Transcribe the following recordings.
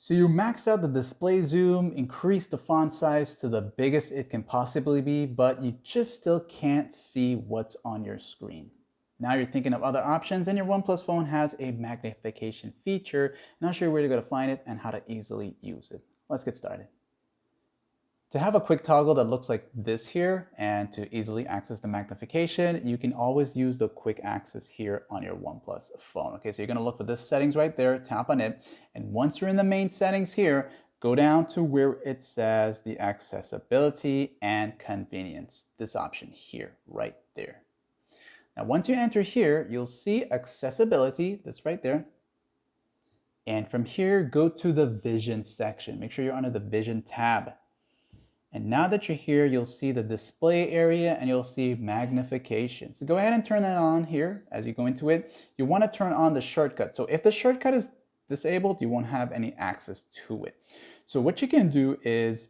So you maxed out the display zoom, increased the font size to the biggest it can possibly be, but you just still can't see what's on your screen. Now you're thinking of other options, and your OnePlus phone has a magnification feature, and I'll show you where to go to find it and how to easily use it. Let's get started. To have a quick toggle that looks like this here and to easily access the magnification, you can always use the quick access here on your OnePlus phone. Okay, so you're gonna look for this settings right there, tap on it, and once you're in the main settings here, go down to where it says the accessibility and convenience, this option here, right there. Now, once you enter here, you'll see accessibility, that's right there. And from here, go to the vision section. Make sure you're under the vision tab. And now that you're here, you'll see the display area and you'll see magnification. So go ahead and turn that on here as you go into it. You want to turn on the shortcut. So if the shortcut is disabled, you won't have any access to it. So what you can do is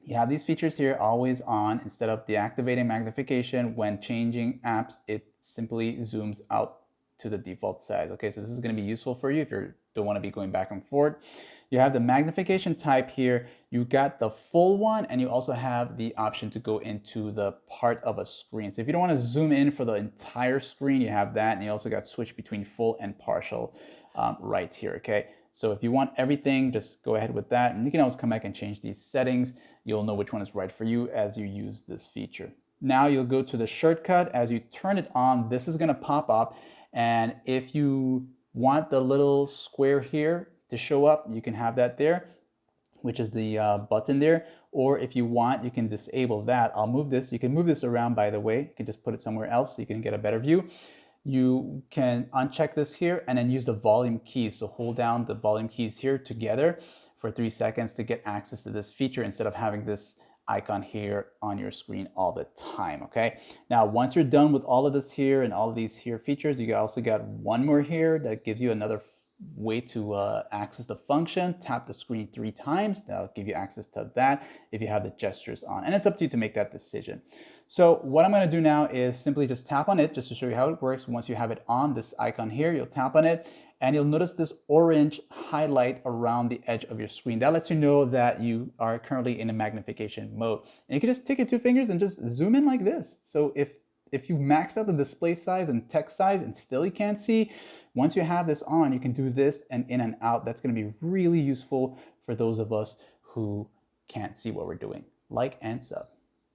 you have these features here always on. Instead of deactivating magnification when changing apps, it simply zooms out to the default size. Okay, so this is going to be useful for you if you don't want to be going back and forth. You have the magnification type here. You got the full one, and you also have the option to go into the part of a screen. So if you don't want to zoom in for the entire screen, you have that, and you also got switch between full and partial right here. Okay, so if you want everything, just go ahead with that, and you can always come back and change these settings. You'll know which one is right for you as you use this feature. Now you'll go to the shortcut. As you turn it on, this is going to pop up. And if you want the little square here to show up, you can have that there, which is the button there. Or if you want, you can disable that. I'll move this. You can move this around, by the way. You can just put it somewhere else so you can get a better view. You can uncheck this here and then use the volume keys. So hold down the volume keys here together for 3 seconds to get access to this feature instead of having this icon here on your screen all the time. Okay, now once you're done with all of this here and all of these here features, you also got one more here that gives you another way to access the function. Tap the screen 3 times. That'll give you access to that if you have the gestures on, and it's up to you to make that decision. So what I'm going to do now is simply just tap on it just to show you how it works. Once you have it on, this icon here, you'll tap on it and you'll notice this orange highlight around the edge of your screen. That lets you know that you are currently in a magnification mode. And you can just take your 2 fingers and just zoom in like this. So if you maxed out the display size and text size and still you can't see, once you have this on, you can do this and in and out. That's going to be really useful for those of us who can't see what we're doing. Like and sub.